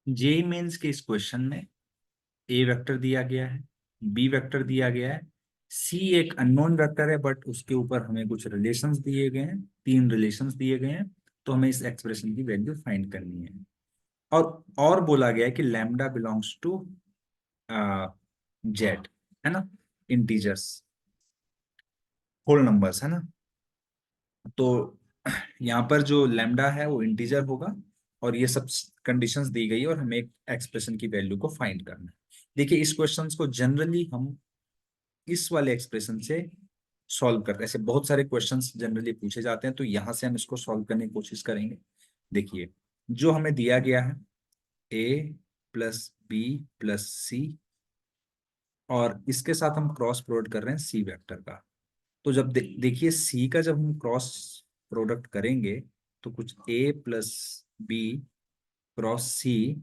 JEE mains के इस question में ए वेक्टर दिया गया है, बी वेक्टर दिया गया है, सी एक अननोन वेक्टर है बट उसके ऊपर हमें कुछ रिलेशंस दिए गए हैं, तीन रिलेशंस दिए गए हैं। तो हमें इस एक्सप्रेशन की वैल्यू फाइंड करनी है। और बोला गया है कि लैम्डा बिलोंग्स टू जेड, है ना, इंटीजर्स, होल नंबर्स, है ना। तो यहाँ पर जो लैम्डा है वो इंटीजर होगा और ये सब कंडीशंस दी गई है और हमें एक एक्सप्रेशन की वैल्यू को फाइंड करना है। देखिए इस क्वेश्चंस को जनरली हम इस वाले एक्सप्रेशन से सॉल्व करते हैं। ऐसे बहुत सारे क्वेश्चंस जनरली पूछे जाते हैं, तो यहां से हम इसको सॉल्व करने की कोशिश करेंगे। देखिए जो हमें दिया गया है ए प्लस बी प्लस सी, और इसके साथ हम क्रॉस प्रोडक्ट कर रहे हैं सी वेक्टर का। तो जब देखिए सी का जब हम क्रॉस प्रोडक्ट करेंगे तो कुछ ए प्लस बी क्रॉस सी,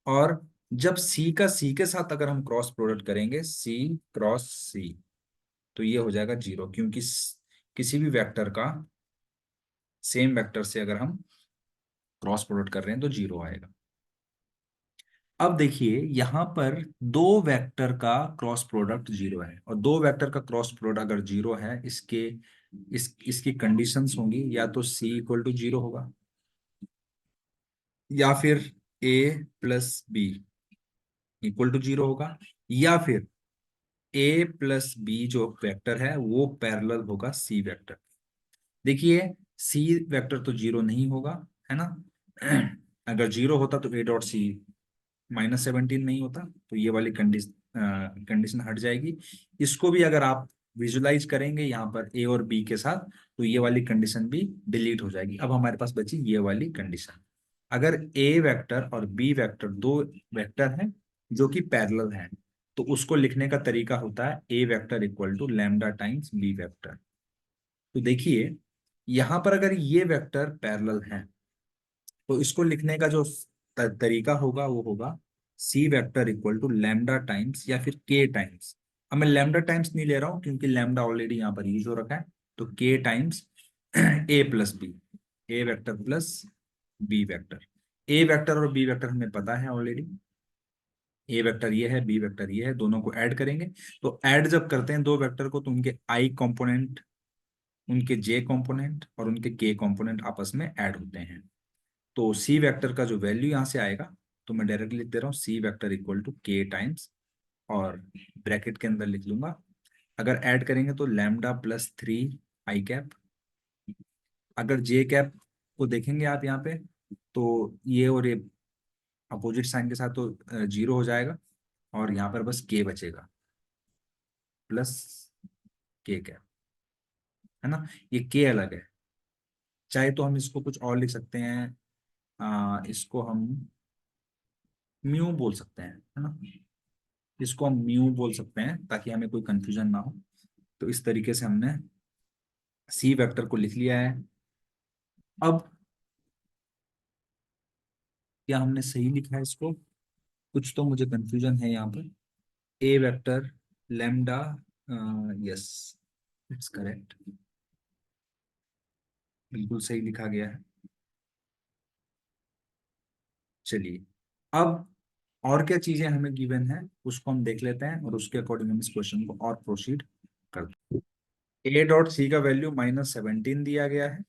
और जब सी का सी के साथ अगर हम क्रॉस प्रोडक्ट करेंगे सी क्रॉस सी, तो ये हो जाएगा जीरो, क्योंकि किसी भी वेक्टर का सेम वेक्टर से अगर हम क्रॉस प्रोडक्ट कर रहे हैं तो जीरो आएगा। अब देखिए यहां पर दो वेक्टर का क्रॉस प्रोडक्ट जीरो है, और दो वेक्टर का क्रॉस प्रोडक्ट अगर जीरो है, इसकी कंडीशंस होंगी, या तो सी इक्वल टू जीरो होगा, या फिर A plus B equal to zero होगा, या फिर ए प्लस बी जो वेक्टर है वो पैरेलल होगा सी वेक्टर। देखिए सी वेक्टर तो जीरो नहीं होगा, है ना। अगर जीरो होता तो ए डॉट सी -17 नहीं होता, तो ये वाली कंडीशन हट जाएगी। इसको भी अगर आप विजुलाइज करेंगे यहाँ पर ए और बी के साथ, तो ये वाली कंडीशन भी डिलीट हो जाएगी। अब हमारे पास बची ये वाली कंडीशन। अगर ए वेक्टर और बी वेक्टर दो वेक्टर हैं जो कि पैरेलल हैं, तो उसको लिखने का तरीका होता है A vector equal to lambda times B vector. तो देखिए यहां पर अगर ये वेक्टर पैरेलल हैं, तो इसको लिखने का जो तरीका होगा वो होगा C vector equal to lambda times या फिर के टाइम्स। अब मैं लैम्डा टाइम्स नहीं ले रहा हूं क्योंकि लैम्डा ऑलरेडी यहाँ पर यूज हो रखा है, तो के टाइम्स ए प्लस बी, ए वेक्टर प्लस बी वेक्टर। ए वेक्टर और बी वेक्टर हमें पता है ऑलरेडी, ए वेक्टर ये है, बी वेक्टर ये है, दोनों को ऐड करेंगे। तो ऐड जब करते हैं दो वेक्टर को, तो उनके आई कंपोनेंट, उनके जे कंपोनेंट और उनके के कंपोनेंट आपस में ऐड होते हैं। तो सी वेक्टर का जो वैल्यू यहाँ से आएगा, तो मैं डायरेक्टली लिख दे रहा हूँ सी वेक्टर इक्वल टू के टाइम्स, और ब्रैकेट के अंदर लिख लूंगा, अगर ऐड करेंगे तो लैम्डा प्लस 3 आई कैप। अगर जे कैप को देखेंगे आप यहाँ पे, तो ये और ये अपोजिट साइन के साथ तो जीरो हो जाएगा, और यहाँ पर बस के बचेगा प्लस के कैप, है ना। ये के अलग है, चाहे तो हम इसको कुछ और लिख सकते हैं, इसको हम म्यू बोल सकते हैं, है ना। इसको हम म्यू बोल सकते हैं ताकि हमें कोई कंफ्यूजन ना हो। तो इस तरीके से हमने सी वेक्टर को लिख लिया है। अब क्या हमने सही लिखा है इसको? कुछ तो मुझे कंफ्यूजन है यहाँ पर। A vector lambda, yes it's correct, बिल्कुल सही लिखा गया है। चलिए अब और क्या चीजें हमें गिवन है उसको हम देख लेते हैं, और उसके अकॉर्डिंग हम इस क्वेश्चन को और प्रोसीड करते हैं। ए डॉट सी का वैल्यू -17 दिया गया है,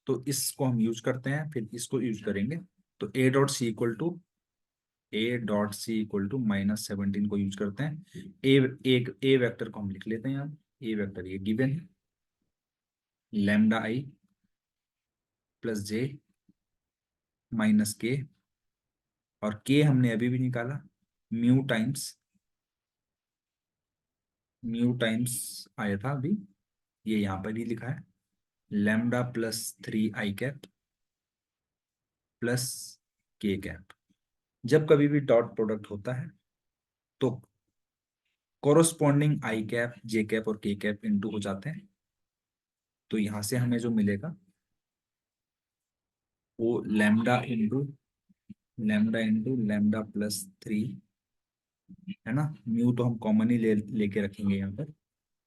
तो इसको हम यूज करते हैं, फिर इसको यूज करेंगे। तो A dot C equal to -17 को यूज करते हैं। ए वेक्टर को हम लिख लेते हैं यहाँ। ए वेक्टर ये गिवन है, लैम्डा आई प्लस जे माइनस के, और के हमने अभी भी निकाला, म्यू टाइम्स, म्यू टाइम्स आया था अभी, ये यहाँ पर ही लिखा है, लैम्डा प्लस 3 आई कैप प्लस के कैप। जब कभी भी डॉट प्रोडक्ट होता है तो कोरोस्पॉन्डिंग आई कैप, जे कैप और के कैप इनटू हो जाते हैं। तो यहां से हमें जो मिलेगा वो लैम्डा इंटू लैम्डा प्लस 3, है ना। म्यू तो हम कॉमन ही लेके रखेंगे यहाँ पर,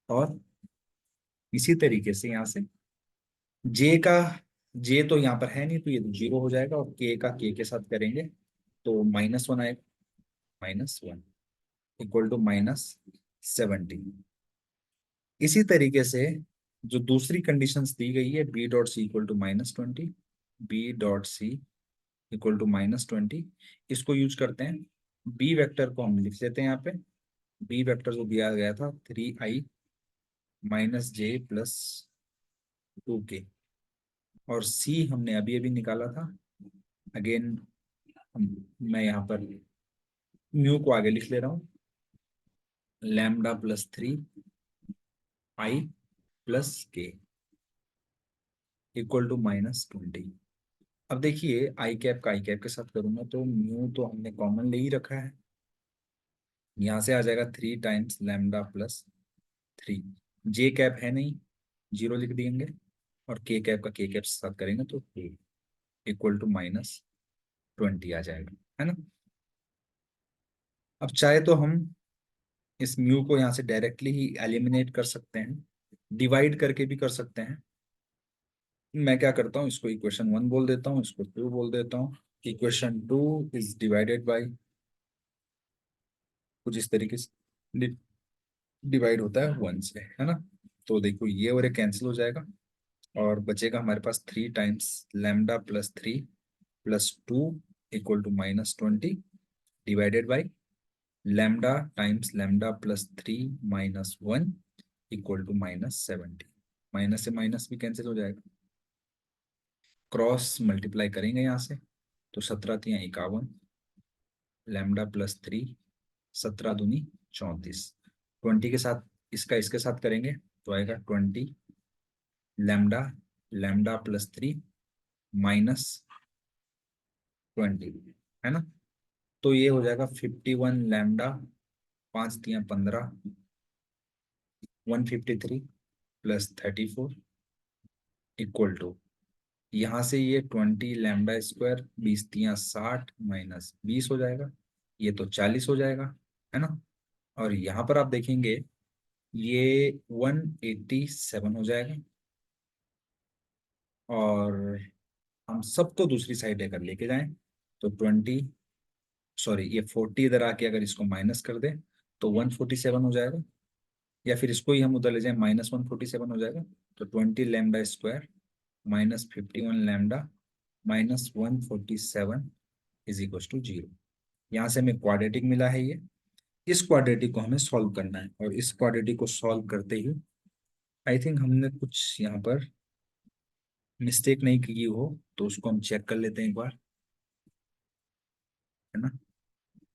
और इसी तरीके से यहाँ से जे का, जे तो यहाँ पर है नहीं तो ये तो जीरो हो जाएगा, और के का के साथ करेंगे तो -1 आएगा, -1 इक्वल टू -17। इसी तरीके से जो दूसरी कंडीशंस दी गई है, B dot C equal to -20, B dot C equal to -20, इसको यूज करते हैं। बी वेक्टर को हम लिख लेते हैं यहाँ पे। बी वेक्टर जो दिया गया था 3i -j + 2k, और सी हमने अभी अभी निकाला था। अगेन मैं यहाँ पर म्यू को आगे लिख ले रहा हूँ, λ+3i + k इक्वल टू -20। अब देखिए आई कैप का आई कैप के साथ करूंगा तो म्यू तो हमने कॉमन ले ही रखा है, यहाँ से आ जाएगा 3 × λ+3। जे कैप है नहीं, 0 लिख देंगे, और के कैप का के कैप के साथ करेंगे तो इक्वल टू -20 आ जाएगा, है ना। अब चाहे तो हम इस म्यू को यहाँ से डायरेक्टली ही एलिमिनेट कर सकते हैं, डिवाइड करके भी कर सकते हैं। मैं क्या करता हूँ, इसको इक्वेशन 1 बोल देता हूँ, इसको 2 बोल देता हूँ। इक्वेशन 2 इज डिवाइडेड बाई, कुछ इस तरीके से डिवाइड होता है 1 से, है ना। तो देखो ये और ये कैंसिल हो जाएगा, और बचेगा हमारे पास 3 × λ+3 + 2 equal to -20 divided by λ×λ+3 - 1 equal to -70। Minus से माइनस भी कैंसिल हो जाएगा, क्रॉस मल्टीप्लाई करेंगे यहाँ से, तो 17×3 = 51, λ+3, 17×2 = 34। 20 के साथ इसका इसके साथ करेंगे तो आएगा 20 लैम्डा, λ+3 -20, है ना। तो ये हो जाएगा 51 लैम्डा, 5×3 = 15, 153 + 34 इक्वल टू, यहाँ से ये 20 λ², 20×3 = 60 -20 हो जाएगा, ये तो 40 हो जाएगा, है ना। और यहाँ पर आप देखेंगे ये 187 हो जाएगा, और हम सबको दूसरी साइड लेकर लेके जाएं तो 40 इधर आके अगर इसको माइनस कर दें तो 147 हो जाएगा, या फिर इसको ही हम उधर ले जाएं -147 हो जाएगा। तो 20 λ² -51 लैम्डा -147 इज इक्वल टू 0। यहाँ से हमें क्वाड्रेटिक मिला है ये। इस क्वाड्रेटिक को हमें सॉल्व करना है, और इस क्वाड्रेटिक को सॉल्व करते ही आई थिंक हमने कुछ यहाँ पर मिस्टेक नहीं की हो, तो उसको हम चेक कर लेते हैं एक बार, है ना।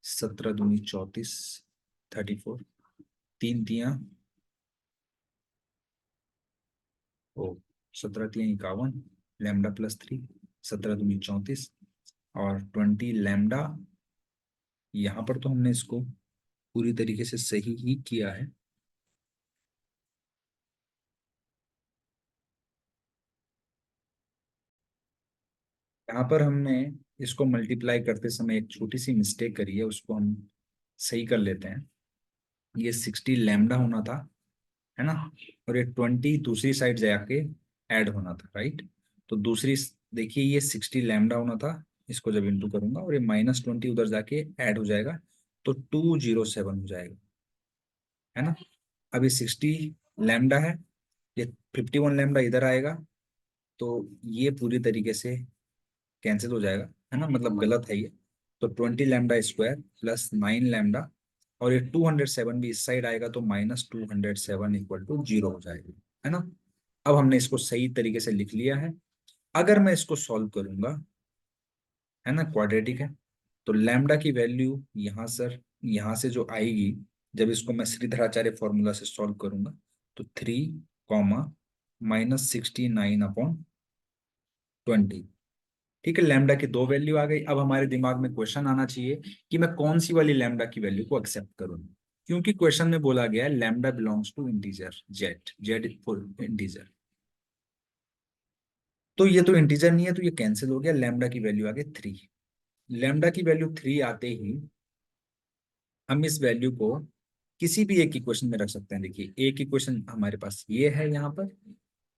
17×2 = 34, 34, 3×3 ओ 17×3 = 51, λ+3, 17×2 = 34, और 20 लैम्डा। यहाँ पर तो हमने इसको पूरी तरीके से सही ही किया है। यहाँ पर हमने इसको मल्टीप्लाई करते समय एक छोटी सी मिस्टेक करी है, उसको हम सही कर लेते हैं। ये 60 लैम्डा होना था, है ना, और ये 20 दूसरी साइड जाके ऐड होना था, राइट। तो दूसरी, देखिए ये 60 लैम्डा होना था, इसको जब इंटू करूंगा और ये -20 उधर जाके ऐड हो जाएगा तो 207 हो जाएगा, है ना। अब ये 60 लैम्डा है, ये 51 लैम्डा इधर आएगा, तो ये पूरी तरीके से कैंसिल हो जाएगा, है ना, मतलब गलत है ये। तो 20 λ² +9 लैम्डा, और ये 207 भी इस साइड आएगा, तो -207 इक्वल टू 0 हो जाएगा, है ना। अब हमने इसको सही तरीके से लिख लिया है। अगर मैं इसको सॉल्व करूंगा, है ना, क्वाड्रेटिक है, तो लैम्डा की वैल्यू यहाँ सर, यहाँ से जो आएगी, जब इसको मैं श्रीधराचार्य फॉर्मूला से सॉल्व करूंगा, तो 3, -69/20। ठीक है, लैम्डा की दो वैल्यू आ गई। अब हमारे दिमाग में क्वेश्चन आना चाहिए कि मैं कौन सी वाली लैम्डा की वैल्यू को एक्सेप्ट करूं, क्योंकि क्वेश्चन में बोला गया है lambda belongs to integer, Z, Z full integer. तो ये तो इंटीजर नहीं है, तो ये कैंसिल हो गया, लैम्डा की वैल्यू आ गई 3। लैम्डा की वैल्यू 3 आते ही हम इस वैल्यू को किसी भी एक इक्वेशन में रख सकते हैं। देखिए एक इक्वेशन हमारे पास ये है यहाँ पर,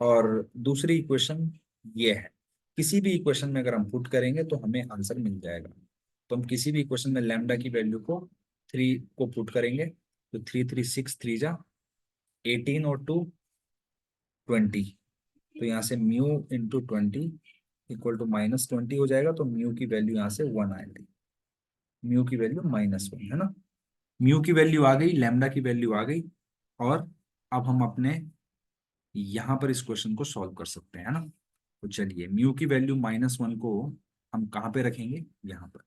और दूसरी इक्वेशन ये है। किसी भी इक्वेशन में अगर हम पुट करेंगे तो हमें आंसर मिल जाएगा। तो हम किसी भी इक्वेशन में लैम्डा की वैल्यू को 3 को पुट करेंगे, तो 3 3 6 3 जा 18 और 2 20। तो यहाँ से म्यू इंटू 20 इक्वल टू -20 हो जाएगा, तो म्यू की वैल्यू यहाँ से 1 आएगी। म्यू की वैल्यू -1 है ना। म्यू की वैल्यू आ गई, लैम्डा की वैल्यू आ गई, और अब हम अपने यहां पर इस क्वेश्चन को सॉल्व कर सकते हैं, है ना। तो चलिए, म्यू की वैल्यू -1 को हम कहाँ पे रखेंगे, यहाँ पर,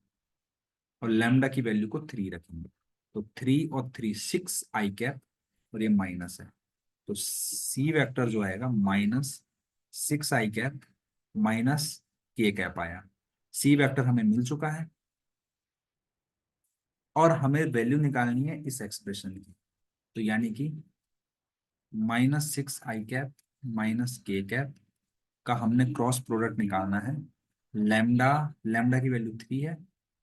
और लैम्डा की वैल्यू को 3 रखेंगे। तो 3 और 3 6 आई कैप, और ये माइनस है, तो सी वेक्टर जो आएगा -6 आई कैप माइनस के कैप आया। सी वेक्टर हमें मिल चुका है, और हमें वैल्यू निकालनी है इस एक्सप्रेशन की। तो यानी कि -6 आई कैप माइनस के कैप का हमने क्रॉस प्रोडक्ट निकालना है। लैम्डा, लैम्डा की वैल्यू 3 है,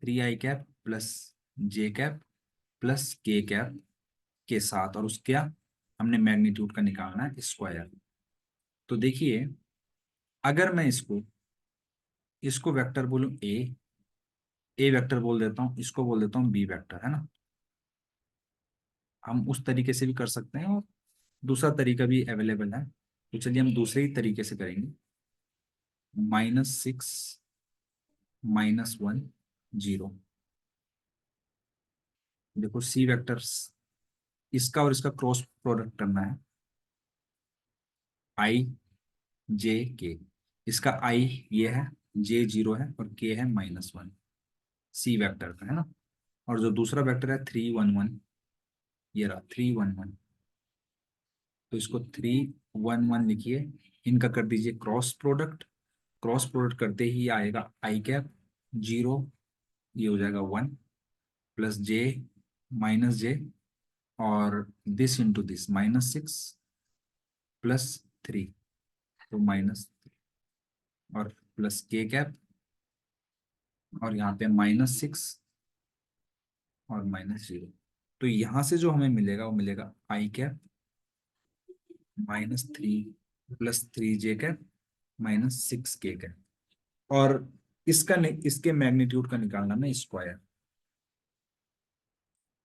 3 आई कैप प्लस जे कैप प्लस के कैप के साथ, और उसका हमने मैग्नीट्यूड का निकालना है स्क्वायर। तो देखिए, अगर मैं इसको इसको वेक्टर बोलूं ए वेक्टर बोल देता हूँ, इसको बोल देता हूँ बी वेक्टर, है ना। हम उस तरीके से भी कर सकते हैं, और दूसरा तरीका भी अवेलेबल है। तो चलिए हम दूसरे ही तरीके से करेंगे। -6 -1 0। देखो सी वेक्टर्स, इसका और इसका क्रॉस प्रोडक्ट करना है, आई जे के। इसका आई ये है, जे 0 है, और के है -1, सी वेक्टर का, है ना। और जो दूसरा वेक्टर है 3 1 1, ये रहा 3 1 1। तो इसको 3 1 1 लिखिए, इनका कर दीजिए क्रॉस प्रोडक्ट। क्रॉस प्रोडक्ट करते ही आएगा आई कैप 0, ये हो जाएगा 1 प्लस जे -j, और दिस इंटू दिस -6 +3, तो माइनस, और प्लस के कैप, और यहाँ पे -6 और -0। तो यहाँ से जो हमें मिलेगा वो मिलेगा आई कैप -3 +3 जे कैप -6 के कैप, और इसके मैग्नीट्यूड का निकालना है स्क्वायर।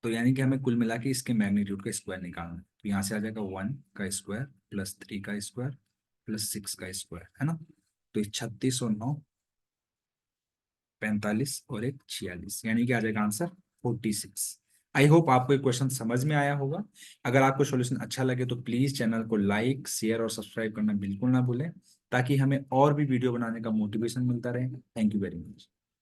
तो यानी कि हमें कुल मिला के इसके मैग्नीट्यूड का स्क्वायर निकालना है। तो यहाँ से आ जाएगा 1 का स्क्वायर +3 का स्क्वायर +6 का स्क्वायर, है ना। तो 36 और 9 45 और 1 46, यानी कि आ जाएगा आंसर 46। आई होप आपको ये क्वेश्चन समझ में आया होगा। अगर आपको सॉल्यूशन अच्छा लगे तो प्लीज चैनल को लाइक शेयर और सब्सक्राइब करना बिल्कुल ना भूलें, ताकि हमें और भी वीडियो बनाने का मोटिवेशन मिलता रहे। Thank you very much.